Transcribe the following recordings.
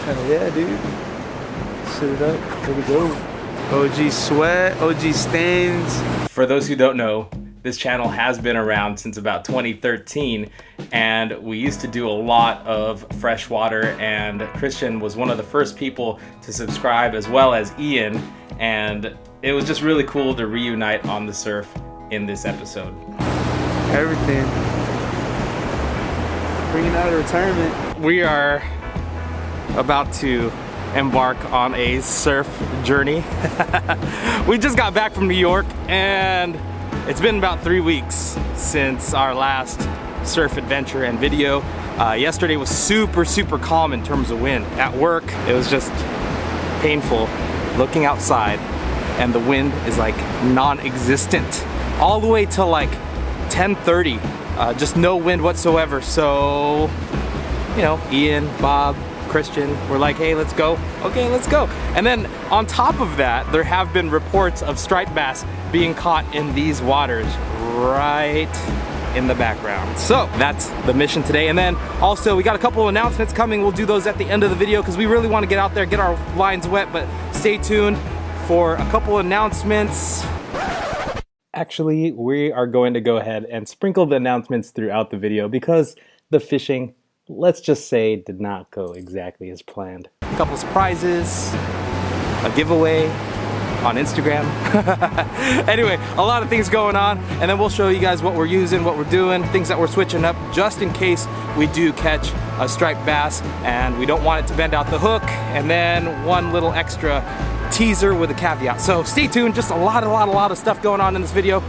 Yeah, dude. Sit it up. Here we go. OG sweat, OG stains. For those who don't know, this channel has been around since about 2013, and we used to do a lot of freshwater, and Christian was one of the first people to subscribe, as well as Ian, and it was just really cool to reunite on the surf in this episode. Everything. Bringing out of retirement. We are about to embark on a surf journey. We just got back from New York, and it's been about 3 weeks since our last surf adventure and video. Yesterday was super calm in terms of wind. At work, it was just painful looking outside, and the wind is like non-existent all the way till like 10:30. Just no wind whatsoever. So, you know, Ian, Bob, Christian, we're like, hey, let's go. Okay, let's go. And then on top of that, there have been reports of striped bass being caught in these waters right in the background. So that's the mission today. And then also we got a couple of announcements coming. We'll do those at the end of the video because we really want to get out there, get our lines wet, but stay tuned for a couple announcements. Actually, we are going to go ahead and sprinkle the announcements throughout the video because the fishing, let's just say, did not go exactly as planned. A couple surprises, a giveaway on Instagram. Anyway, a lot of things going on, and then we'll show you guys what we're using, what we're doing, things that we're switching up just in case we do catch a striped bass and we don't want it to bend out the hook, and then one little extra teaser with a caveat. So stay tuned, just a lot of stuff going on in this video.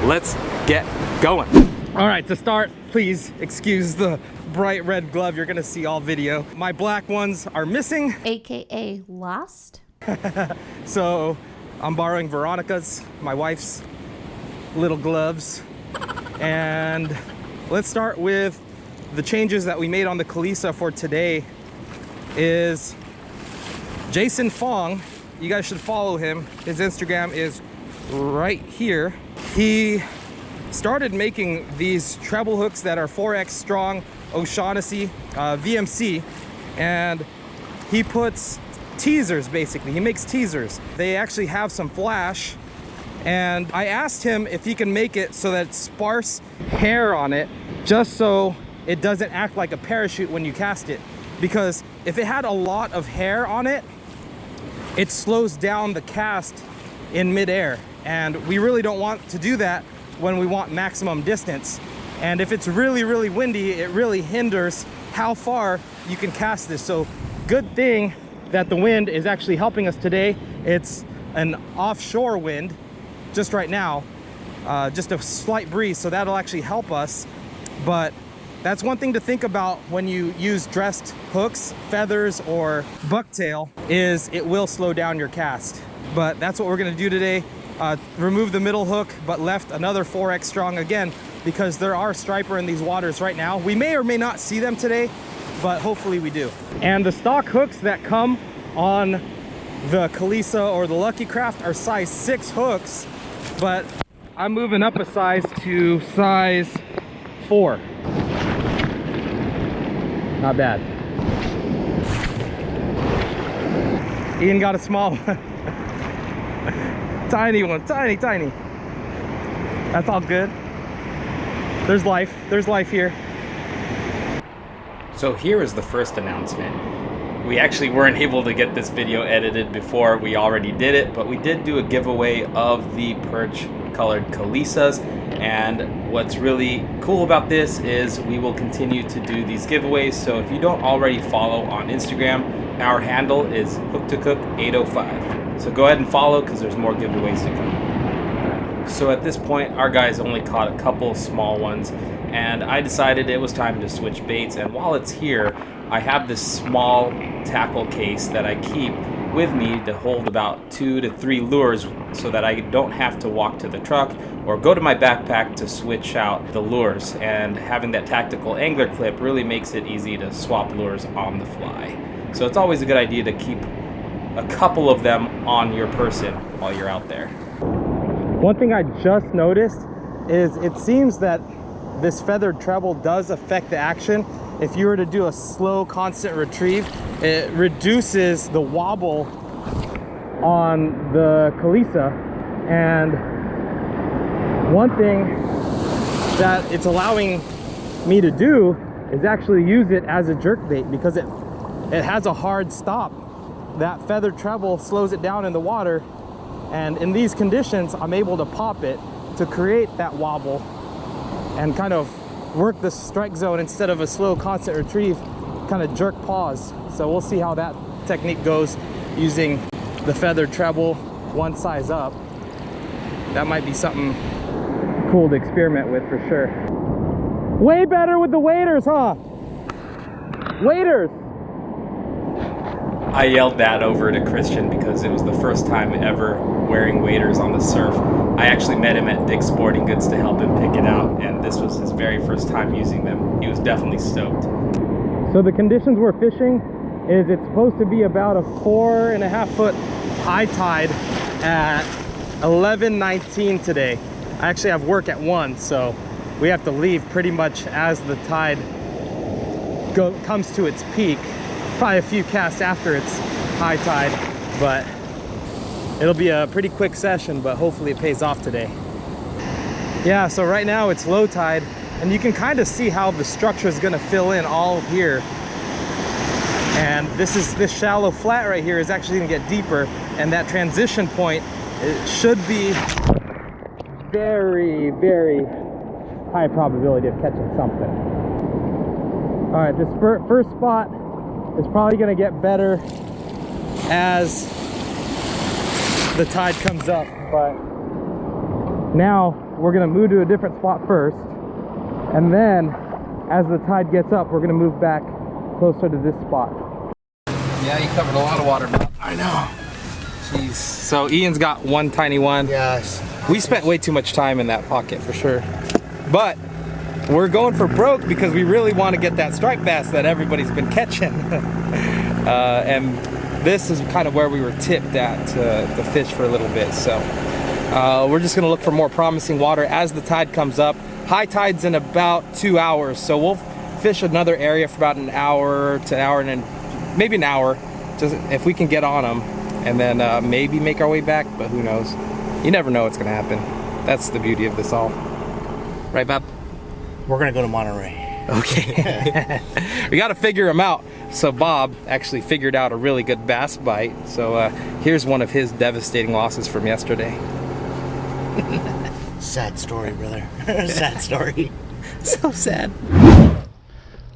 Let's get going. All right, to start, please excuse the bright red glove you're gonna see all video. My black ones are missing. AKA lost. So I'm borrowing Veronica's, my wife's, little gloves. And let's start with the changes that we made on the Kalisa for today. Is Jason Fong, you guys should follow him. His Instagram is right here. He started making these treble hooks that are 4X strong O'Shaughnessy VMC, and he puts teasers, basically. He makes teasers. They actually have some flash, and I asked him if he can make it so that it's sparse hair on it, just so it doesn't act like a parachute when you cast it. Because if it had a lot of hair on it, it slows down the cast in midair, and we really don't want to do that when we want maximum distance. And if it's really windy, it really hinders how far you can cast this. So good thing that the wind is actually helping us today. It's an offshore wind just right now, just a slight breeze, so that'll actually help us. But that's one thing to think about when you use dressed hooks, feathers, or bucktail, is it will slow down your cast. But that's what we're gonna do today. Remove the middle hook, but left another 4X strong again, because there are striper in these waters right now. We may or may not see them today, but hopefully we do. And the stock hooks that come on the Kalisa or the Lucky Craft are size 6 hooks, but I'm moving up a size to size 4. Not bad. Ian got a small one. Tiny one, tiny. That's all good. There's life here. So here is the first announcement. We actually weren't able to get this video edited before we already did it, but we did do a giveaway of the perch colored Kalisas. And what's really cool about this is we will continue to do these giveaways. So if you don't already follow on Instagram, our handle is hooktocook805. So go ahead and follow, because there's more giveaways to come. So at this point, our guys only caught a couple small ones, and I decided it was time to switch baits. And while it's here, I have this small tackle case that I keep with me to hold about 2 to 3 lures, so that I don't have to walk to the truck or go to my backpack to switch out the lures. And having that tactical angler clip really makes it easy to swap lures on the fly. So it's always a good idea to keep a couple of them on your person while you're out there. One thing I just noticed is it seems that this feathered treble does affect the action. if you were to do a slow constant retrieve, it reduces the wobble on the Kalisa. And one thing that it's allowing me to do is actually use it as a jerk bait, because it has a hard stop. That feathered treble slows it down in the water, and in these conditions I'm able to pop it to create that wobble and kind of work the strike zone instead of a slow constant retrieve, kind of jerk pause. So we'll see how that technique goes using the feathered treble one size up. That might be something cool to experiment with for sure. Way better with the waders, huh? Waders! I yelled that over to Christian because it was the first time ever wearing waders on the surf. I actually met him at Dick's Sporting Goods to help him pick it out, and this was his very first time using them. He was definitely stoked. So the conditions we're fishing is it's supposed to be about a 4.5 foot high tide at 11:19 today. I actually have work at 1, so we have to leave pretty much as the tide comes to its peak. Probably a few casts after its high tide, but it'll be a pretty quick session, but hopefully it pays off today. Yeah, so right now it's low tide, and you can kind of see how the structure is going to fill in all here. And this shallow flat right here is actually going to get deeper, and that transition point, it should be very, very high probability of catching something. All right, this first spot is probably going to get better as the tide comes up, but now we're going to move to a different spot first, and then as the tide gets up, we're going to move back closer to this spot. Yeah, you covered a lot of water, Bob. I know. Jeez. So Ian's got one tiny one. Yes. We spent way too much time in that pocket for sure, but we're going for broke because we really want to get that striped bass that everybody's been catching. And this is kind of where we were tipped at to fish for a little bit. So we're just going to look for more promising water as the tide comes up. High tide's in about 2 hours, so we'll fish another area for about an hour to an hour and maybe an hour, just if we can get on them, and then maybe make our way back, but who knows. You never know what's going to happen. That's the beauty of this all. Right, Bob? We're gonna go to Monterey. Okay. We got to figure him out. So Bob actually figured out a really good bass bite. So here's one of his devastating losses from yesterday. Sad story, brother. Sad story. So sad.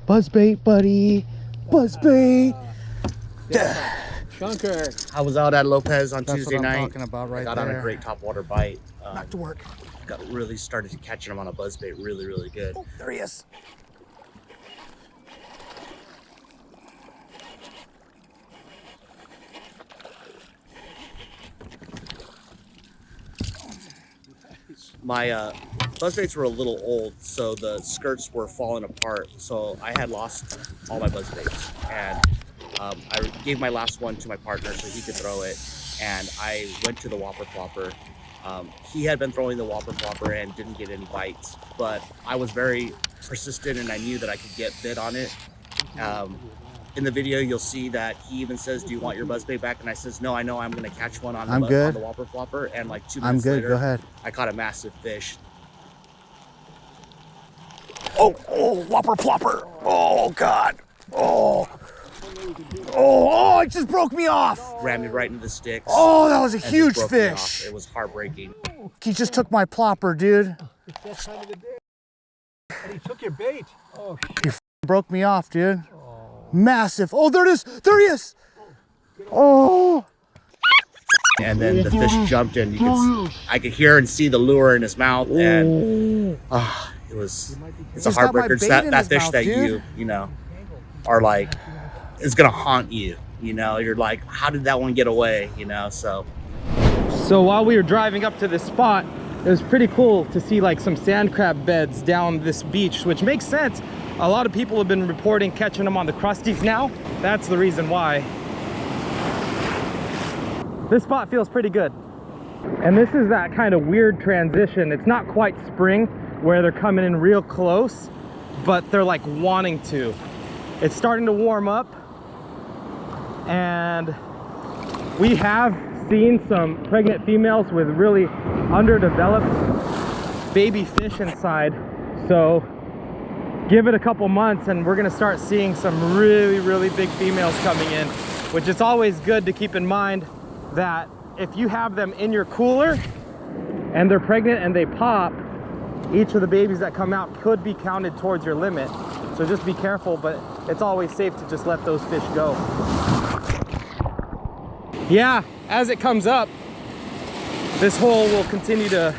Buzzbait, buddy. Buzzbait. Chunker. I was out at Lopez on That's Tuesday what I'm night. talking about right got on a there. great topwater bite. Back to work. Got really started catching him on a buzzbait really, really good. Oh, there he is. My buzzbaits were a little old, so the skirts were falling apart. So I had lost all my buzzbaits, and I gave my last one to my partner so he could throw it. And I went to the whopper plopper. He had been throwing the whopper plopper and didn't get any bites, but I was very persistent and I knew that I could get bit on it. In the video, you'll see that he even says, "Do you want your buzzbait back?" And I says, "No, I know I'm going to catch one on the whopper plopper." And like 2 minutes later, Go ahead. I caught a massive fish. Oh, whopper plopper. Oh, God. Oh, it just broke me off. Rammed me right into the sticks. Oh, that was a and huge just broke me off. fish. It was heartbreaking. He just took my plopper, dude. That time of the day. And he took your bait. Oh, He broke me off, dude. Massive. Oh, there it is. There he is. Oh. And then the fish jumped in. I could hear and see the lure in his mouth, and it's a He's got my heartbreaker. bait That in that his fish mouth, that dude. you know are like, it's gonna haunt you. You know, you're like, how did that one get away? You know, so. So while we were driving up to this spot, it was pretty cool to see like some sand crab beds down this beach, which makes sense. A lot of people have been reporting catching them on the crusties now. That's the reason why. This spot feels pretty good. And this is that kind of weird transition. It's not quite spring where they're coming in real close, but they're like wanting to. It's starting to warm up, and we have seen some pregnant females with really underdeveloped baby fish inside. So give it a couple months and we're gonna start seeing some really big females coming in, which is always good to keep in mind that if you have them in your cooler and they're pregnant and they pop, each of the babies that come out could be counted towards your limit. So just be careful, but it's always safe to just let those fish go. Yeah, as it comes up, this hole will continue to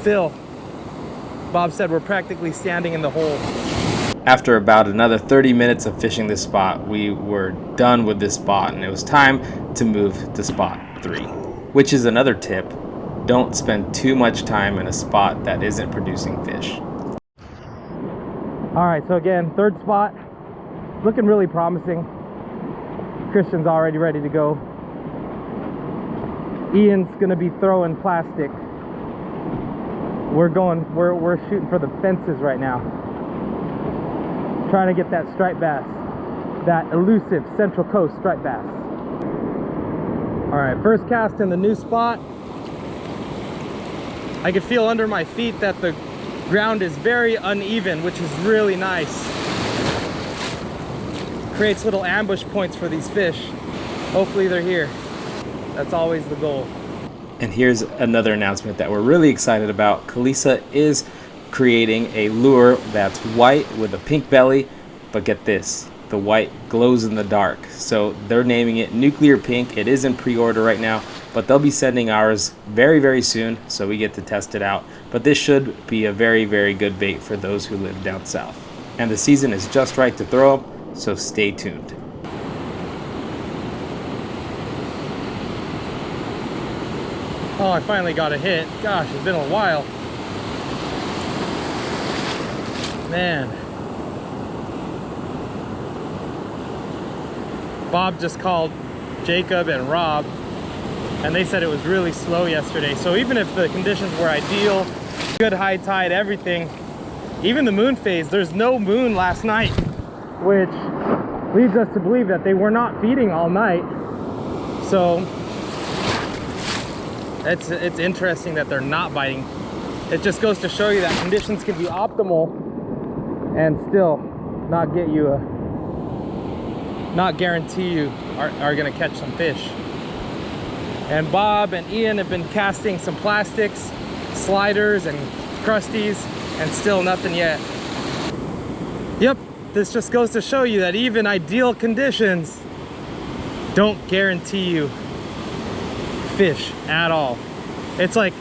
fill. Bob said we're practically standing in the hole. After about another 30 minutes of fishing this spot, we were done with this spot and it was time to move to spot 3, which is another tip. Don't spend too much time in a spot that isn't producing fish. All right, so again, third spot, looking really promising. Christian's already ready to go. Ian's gonna be throwing plastic. We're shooting for the fences right now. Trying to get that striped bass, that elusive Central Coast striped bass. All right, first cast in the new spot. I can feel under my feet that the ground is very uneven, which is really nice. Creates little ambush points for these fish. Hopefully they're here. That's always the goal. And here's another announcement that we're really excited about. Kalisa is creating a lure that's white with a pink belly, but get this, the white glows in the dark. So they're naming it Nuclear Pink. It is in pre-order right now, but they'll be sending ours very soon, so we get to test it out. But this should be a very good bait for those who live down south. And the season is just right to throw them, so stay tuned. Oh, I finally got a hit. Gosh, it's been a while. Man. Bob just called Jacob and Rob, and they said it was really slow yesterday. So even if the conditions were ideal, good high tide, everything, even the moon phase, there's no moon last night, which leads us to believe that they were not feeding all night. So it's interesting that they're not biting. It just goes to show you that conditions can be optimal and still not get you not guarantee you are gonna catch some fish. And Bob and Ian have been casting some plastics, sliders and crusties, and still nothing yet. Yep, this just goes to show you that even ideal conditions don't guarantee you fish at all. It's like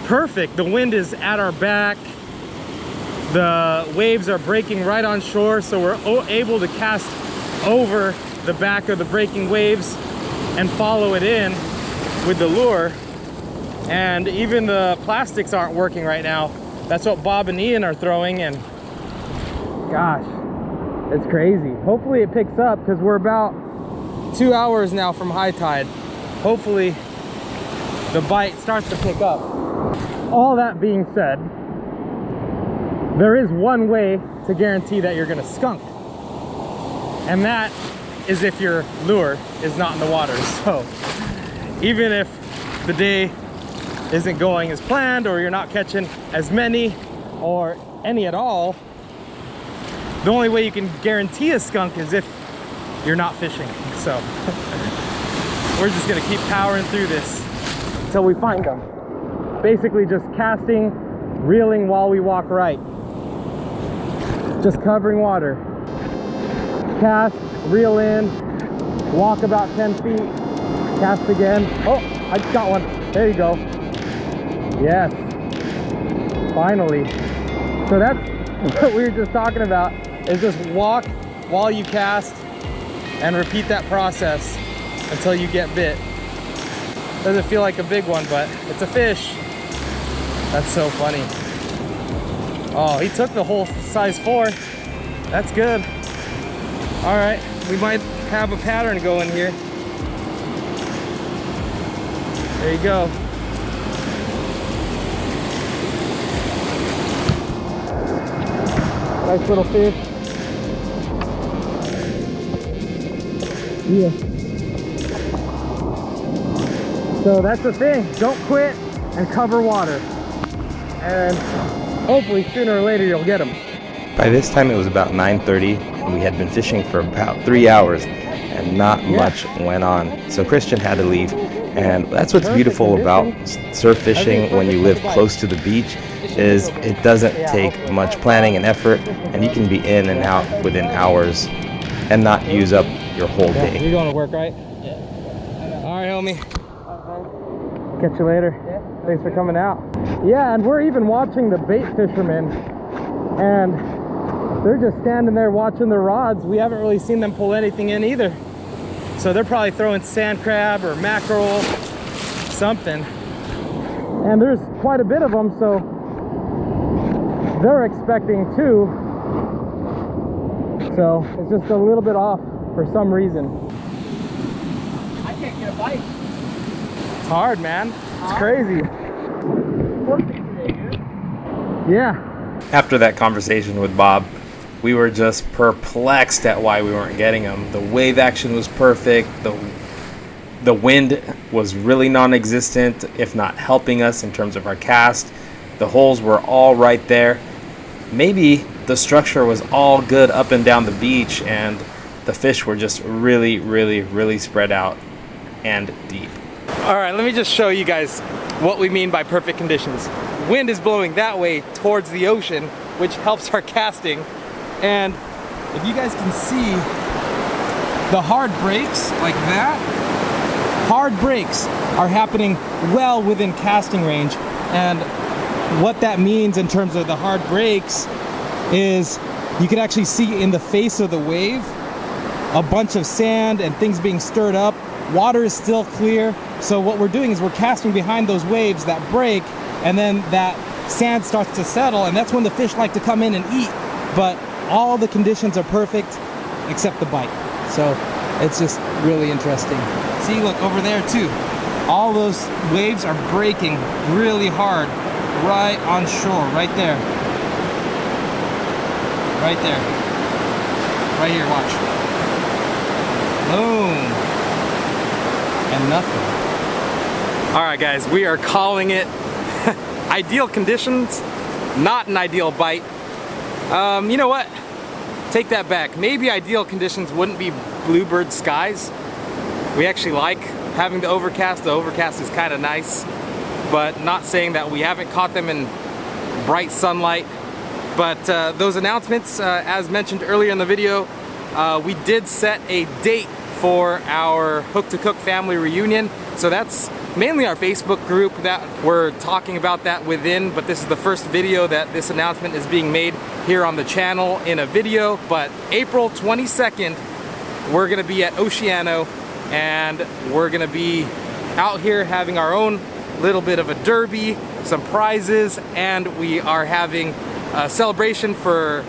perfect. The wind is at our back. The waves are breaking right on shore, so we're able to cast over the back of the breaking waves and follow it in with the lure. And even the plastics aren't working right now. That's what Bob and Ian are throwing, and gosh, it's crazy. Hopefully it picks up, because we're about 2 hours now from high tide. Hopefully the bite starts to pick up. All that being said, there is one way to guarantee that you're gonna skunk, and that is if your lure is not in the water. So even if the day isn't going as planned, or you're not catching as many or any at all, the only way you can guarantee a skunk is if you're not fishing. So we're just gonna keep powering through this until we find them. Basically just casting, reeling while we walk right. Just covering water. Cast, reel in, walk about 10 feet, cast again. Oh, I just got one. There you go. Yes, finally. So that's what we were just talking about, is just walk while you cast and repeat that process until you get bit. Doesn't feel like a big one, but it's a fish. That's so funny. Oh, he took the whole size 4. That's good. All right, we might have a pattern going here. There you go. Nice little fish. Yeah. So that's the thing. Don't quit and cover water. And hopefully sooner or later you'll get them. By this time it was about 9:30 and we had been fishing for about 3 hours and not much went on. So Christian had to leave. And that's what's beautiful about surf fishing when you live close to the beach is it doesn't take much planning and effort and you can be in and out within hours and not use up your whole day. You're going to work, right? Yeah. All right, homie. Catch you later. Yeah. Thanks for coming out. Yeah, and we're even watching the bait fishermen, and they're just standing there watching their rods. We haven't really seen them pull anything in either. So they're probably throwing sand crab or mackerel, something. And there's quite a bit of them, so they're expecting two. So it's just a little bit off for some reason. I can't get a bite. It's hard, man. It's crazy. Perfect today, dude. Yeah. After that conversation with Bob, we were just perplexed at why we weren't getting them. The wave action was perfect. The wind was really non-existent, if not helping us in terms of our cast. The holes were all right there. Maybe the structure was all good up and down the beach and the fish were just really, really, really spread out and deep. All right, let me just show you guys what we mean by perfect conditions. Wind is blowing that way towards the ocean, which helps our casting. And if you guys can see the hard breaks like that, hard breaks are happening well within casting range. And what that means in terms of the hard breaks is you can actually see in the face of the wave a bunch of sand and things being stirred up. Water is still clear. So what we're doing is we're casting behind those waves that break, and then that sand starts to settle, and that's when the fish like to come in and eat. But all the conditions are perfect except the bite. So it's just really interesting. See, look over there too. All those waves are breaking really hard right on shore, right there. Right there. Right here, watch. Boom. And nothing. All right, guys, we are calling it ideal conditions, not an ideal bite. You know what? Take that back. Maybe ideal conditions wouldn't be bluebird skies. We actually like having the overcast. The overcast is kind of nice, but not saying that we haven't caught them in bright sunlight. But those announcements, as mentioned earlier in the video, we did set a date for our Hook to Cook family reunion. So that's mainly our Facebook group that we're talking about that within, but this is the first video that this announcement is being made here on the channel in a video. But April 22nd, we're gonna be at Oceano, and we're gonna be out here having our own little bit of a derby, some prizes, and we are having a celebration for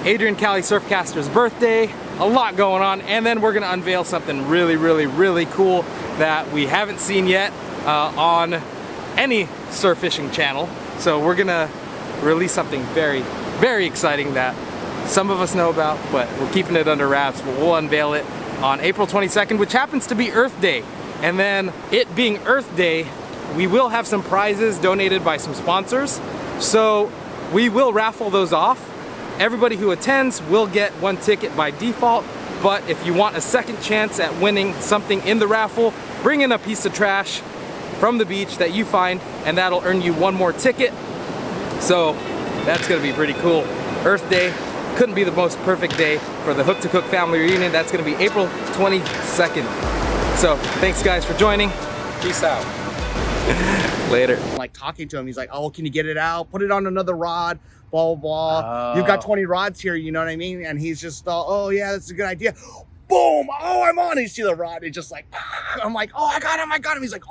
Adrian Cali Surfcaster's birthday. A lot going on, and then we're gonna unveil something really, really, really cool that we haven't seen yet on any surf fishing channel. So we're gonna release something very, very exciting that some of us know about, but we're keeping it under wraps. But we'll unveil it on April 22nd, which happens to be Earth Day. And then it being Earth Day, we will have some prizes donated by some sponsors. So we will raffle those off. Everybody who attends will get one ticket by default, but if you want a second chance at winning something in the raffle, bring in a piece of trash from the beach that you find, and that'll earn you one more ticket. So that's gonna be pretty cool. Earth Day couldn't be the most perfect day for the Hook to Cook family reunion. That's gonna be April 22nd. So thanks guys for joining. Peace out. Later. Like talking to him, he's like, oh, can you get it out? Put it on another rod. Blah, blah, blah. You've got 20 rods here, you know what I mean? And he's just, oh yeah, that's a good idea. Boom! Oh, I'm on. You see the rod? It's just like, I'm like, oh, I got him. He's like,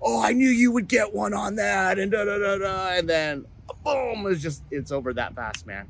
oh, I knew you would get one on that, and da da da da. And then, boom! It's over that fast, man.